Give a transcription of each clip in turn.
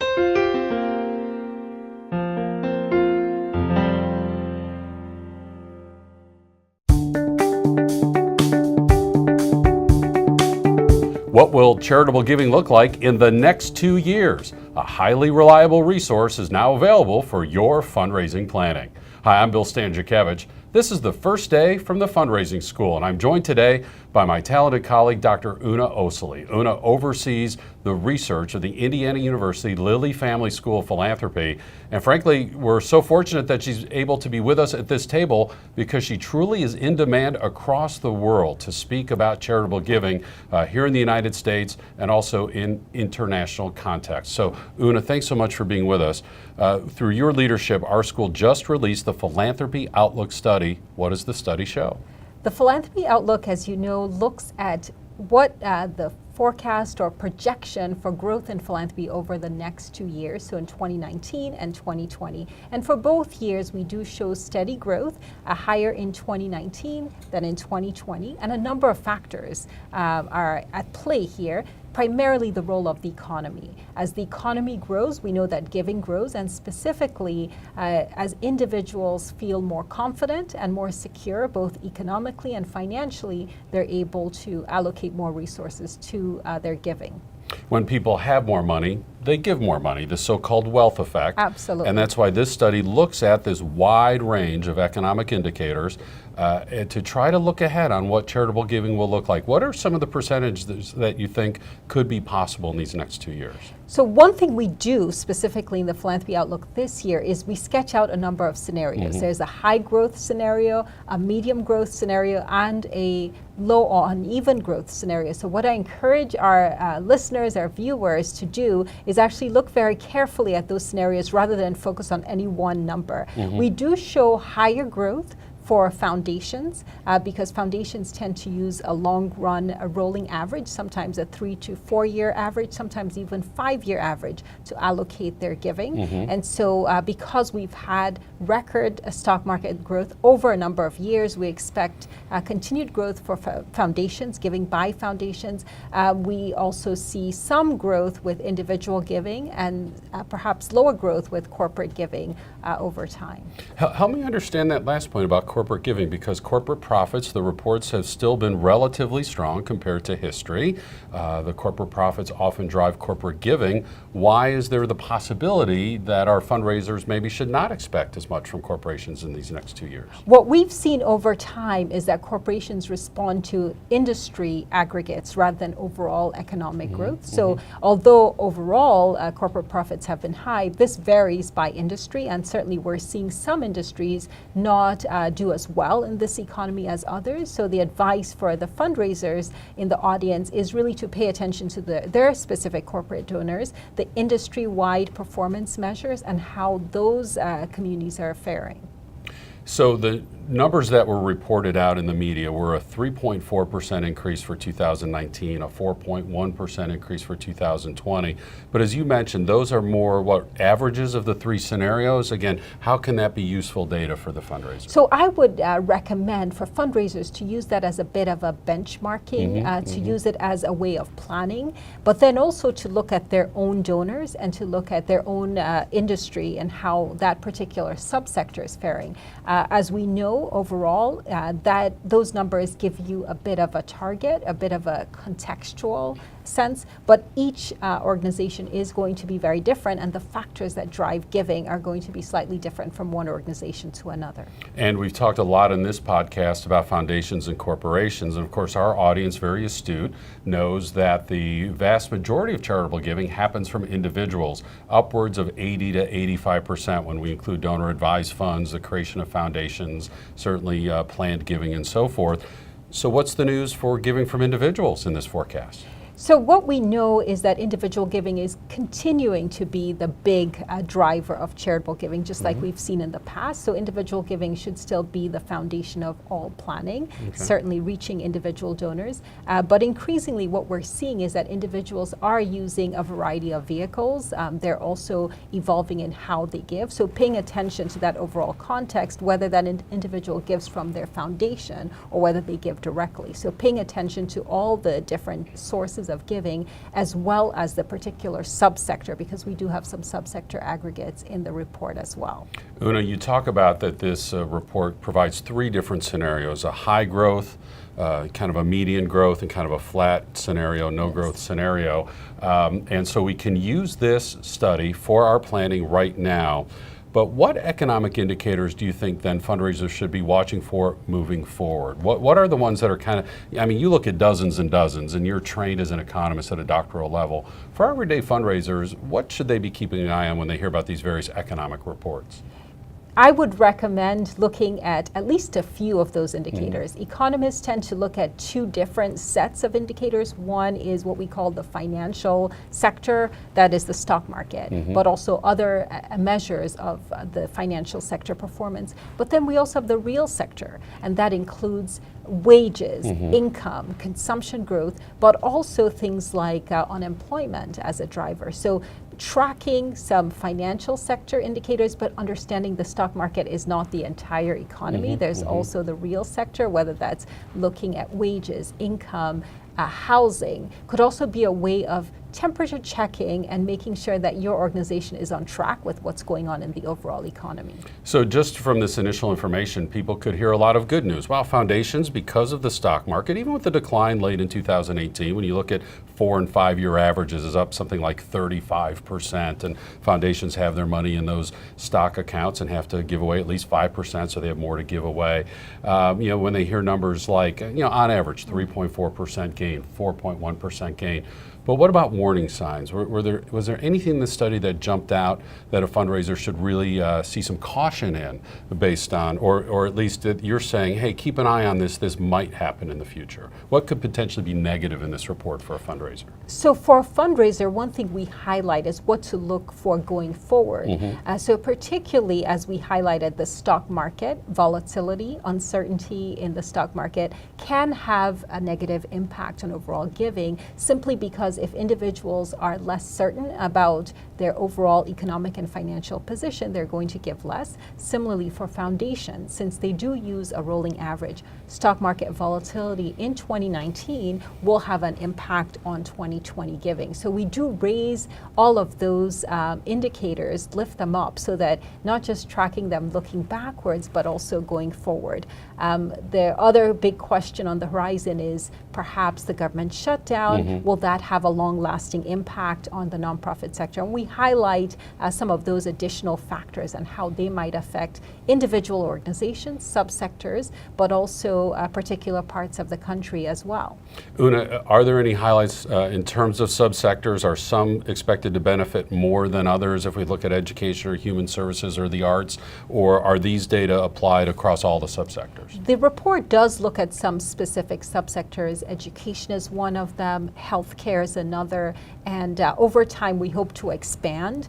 What will charitable giving look like in the next 2 years? A highly reliable resource is now available for your fundraising planning. Hi, I'm Bill Stanczykiewicz. This is the first day from the fundraising school, and I'm joined today by my talented colleague, Dr. Una Osili. Una oversees the research of the Indiana University Lilly Family School of Philanthropy. And frankly, we're so fortunate that she's able to be with us at this table because she truly is in demand across the world to speak about charitable giving here in the United States and also in international context. So Una, thanks so much for being with us. Through your leadership, our school just released the Philanthropy Outlook study. What does the study show? The Philanthropy Outlook, as you know, looks at what the forecast or projection for growth in philanthropy over the next 2 years, so in 2019 and 2020. And for both years, we do show steady growth, higher in 2019 than in 2020, and a number of factors are at play here. Primarily the role of the economy. As the economy grows, we know that giving grows, and specifically as individuals feel more confident and more secure, both economically and financially, they're able to allocate more resources to their giving. When people have more money, they give more money, the so-called wealth effect. Absolutely. And that's why this study looks at this wide range of economic indicators to try to look ahead on what charitable giving will look like. What are some of the percentages that you think could be possible in these next 2 years? So one thing we do specifically in the Philanthropy Outlook this year is we sketch out a number of scenarios. Mm-hmm. There's a high growth scenario, a medium growth scenario, and a low or uneven growth scenario. So what I encourage our listeners, our viewers to do is actually look very carefully at those scenarios rather than focus on any one number. Mm-hmm. We do show higher growth for foundations, because foundations tend to use a long run, a rolling average, sometimes a 3 to 4 year average, sometimes even 5 year average to allocate their giving. Mm-hmm. And so because we've had record stock market growth over a number of years, we expect continued growth for foundations, giving by foundations. We also see some growth with individual giving and perhaps lower growth with corporate giving over time. Help me understand that last point about corporate giving, because corporate profits, the reports have still been relatively strong compared to history. The corporate profits often drive corporate giving. Why is there the possibility that our fundraisers maybe should not expect as much from corporations in these next 2 years? What we've seen over time is that corporations respond to industry aggregates rather than overall economic growth. So although overall corporate profits have been high, this varies by industry, and certainly we're seeing some industries not do as well in this economy as others. So the advice for the fundraisers in the audience is really to pay attention to their specific corporate donors, the industry-wide performance measures, and how those communities are faring. So the numbers that were reported out in the media were a 3.4% increase for 2019, a 4.1% increase for 2020. But as you mentioned, those are more averages of the three scenarios. Again, how can that be useful data for the fundraiser? So I would recommend for fundraisers to use that as a bit of a benchmarking, to use it as a way of planning, but then also to look at their own donors and to look at their own industry and how that particular subsector is faring. As we know, overall, that those numbers give you a bit of a target, a bit of a contextual sense, but each organization is going to be very different, and the factors that drive giving are going to be slightly different from one organization to another. And we've talked a lot in this podcast about foundations and corporations, and of course our audience, very astute, knows that the vast majority of charitable giving happens from individuals, upwards of 80 to 85% when we include donor-advised funds, the creation of foundations, certainly planned giving and so forth. So what's the news for giving from individuals in this forecast? So what we know is that individual giving is continuing to be the big driver of charitable giving, just like we've seen in the past. So individual giving should still be the foundation of all planning, certainly reaching individual donors. But increasingly what we're seeing is that individuals are using a variety of vehicles. They're also evolving in how they give. So paying attention to that overall context, whether that individual gives from their foundation or whether they give directly. So paying attention to all the different sources sources of giving, as well as the particular subsector, because we do have some subsector aggregates in the report as well. Una, you talk about that this report provides three different scenarios: a high growth, kind of a median growth, and kind of a flat scenario, no growth scenario. And so we can use this study for our planning right now. But what economic indicators do you think then fundraisers should be watching for moving forward? What are the ones that are kind of, I mean, you look at dozens and dozens, and you're trained as an economist at a doctoral level. For everyday fundraisers, what should they be keeping an eye on when they hear about these various economic reports? I would recommend looking at least a few of those indicators. Economists tend to look at two different sets of indicators. One is what we call the financial sector, that is the stock market, but also other measures of the financial sector performance. But then we also have the real sector, and that includes wages, income, consumption growth, but also things like unemployment as a driver. So tracking some financial sector indicators, but understanding the stock market is not the entire economy. There's also the real sector, whether that's looking at wages, income, housing, could also be a way of temperature checking and making sure that your organization is on track with what's going on in the overall economy. So just from this initial information, people could hear a lot of good news. Wow, foundations, because of the stock market, even with the decline late in 2018, when you look at 4 and 5 year averages, is up something like 35%, and foundations have their money in those stock accounts and have to give away at least 5%, so they have more to give away. When they hear numbers like, on average, 3.4% gain, 4.1% gain. But what about warning signs? Was there anything in the study that jumped out that a fundraiser should really see some caution in, based on, or at least that you're saying, hey, keep an eye on this, this might happen in the future? What could potentially be negative in this report for a fundraiser? So for a fundraiser, one thing we highlight is what to look for going forward. So particularly as we highlighted, the stock market, volatility, uncertainty in the stock market can have a negative impact on overall giving, simply because if individuals are less certain about their overall economic and financial position, they're going to give less. Similarly for foundations, since they do use a rolling average, stock market volatility in 2019 will have an impact on 2020 giving. So we do raise all of those indicators, lift them up, so that not just tracking them looking backwards, but also going forward. The other big question on the horizon is perhaps the government shutdown. Will that have a long-lasting impact on the nonprofit sector? And we highlight some of those additional factors and how they might affect individual organizations, subsectors, but also particular parts of the country as well. Una, are there any highlights in terms of subsectors? Are some expected to benefit more than others if we look at education or human services or the arts, or are these data applied across all the subsectors? The report does look at some specific subsectors. Education is one of them, healthcare is another, and over time we hope to expand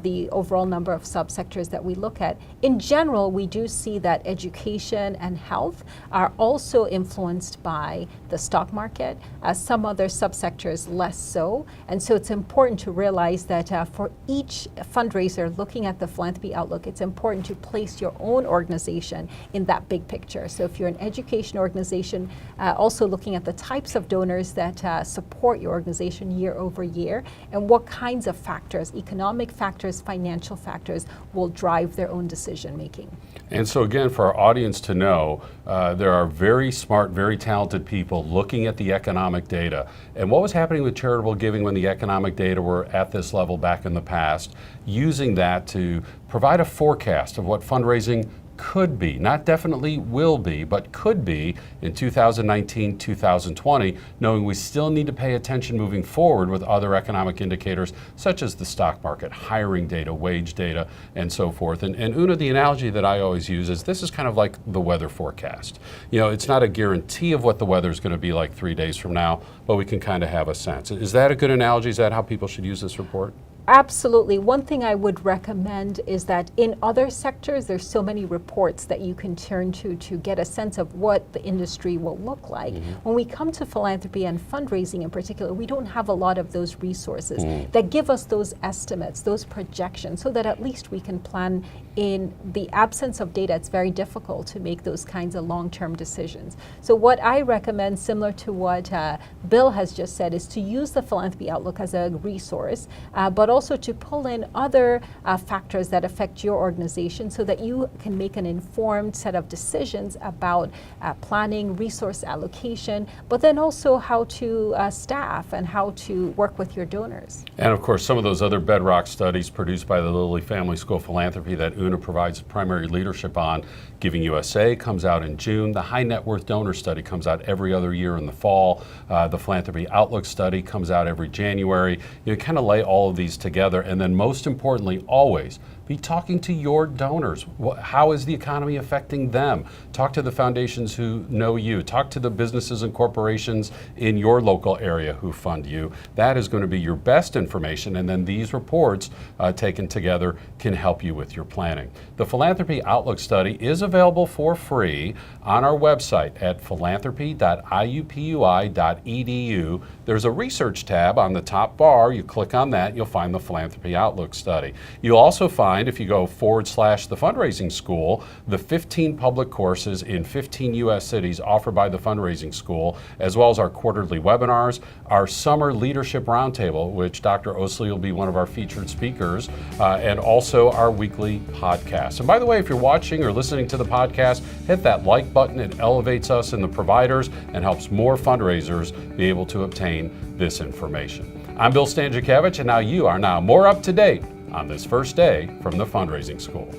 the overall number of subsectors that we look at. In general, we do see that education and health are also influenced by the stock market, some other subsectors less so. And so it's important to realize that for each fundraiser looking at the Philanthropy Outlook, it's important to place your own organization in that big picture. So if you're an education organization, also looking at the types of donors that support your organization year over year, and what kinds of factors, economic factors, financial factors, will drive their own decision making. And so again, for our audience to know, there are very smart, very talented people looking at the economic data. And what was happening with charitable giving when the economic data were at this level back in the past, using that to provide a forecast of what fundraising could be, not definitely will be, but could be in 2019, 2020, knowing we still need to pay attention moving forward with other economic indicators such as the stock market, hiring data, wage data, and so forth. And Una, the analogy that I always use is this is kind of like the weather forecast. It's not a guarantee of what the weather is going to be like 3 days from now, but we can kind of have a sense. Is that a good analogy? Is that how people should use this report? Absolutely. One thing I would recommend is that in other sectors, there's so many reports that you can turn to get a sense of what the industry will look like. When we come to philanthropy and fundraising in particular, we don't have a lot of those resources that give us those estimates, those projections, so that at least we can plan in the absence of data, it's very difficult to make those kinds of long-term decisions. So what I recommend, similar to what Bill has just said, is to use the Philanthropy Outlook as a resource, but also to pull in other factors that affect your organization so that you can make an informed set of decisions about planning, resource allocation, but then also how to staff and how to work with your donors. And of course, some of those other bedrock studies produced by the Lilly Family School of Philanthropy that Una provides primary leadership on. Giving USA comes out in June. The High Net Worth Donor Study comes out every other year in the fall. The Philanthropy Outlook Study comes out every January. You kind of lay all of these together, and then most importantly, always be talking to your donors. How is the economy affecting them? Talk to the foundations who know you. Talk to the businesses and corporations in your local area who fund you. That is going to be your best information, and then these reports taken together can help you with your planning. The Philanthropy Outlook Study is available for free on our website at philanthropy.iupui.edu. There's a research tab on the top bar. You click on that, you'll find the Philanthropy Outlook Study. You'll also find, if you go / the fundraising school, the 15 public courses in 15 U.S. cities offered by the fundraising school, as well as our quarterly webinars, our summer leadership roundtable, which Dr. Osley will be one of our featured speakers, and also our weekly podcast. And by the way, if you're watching or listening to the podcast, hit that like button. It elevates us in the providers and helps more fundraisers be able to obtain this information. I'm Bill Stanczykiewicz, and now you are more up to date on this first day from the fundraising school.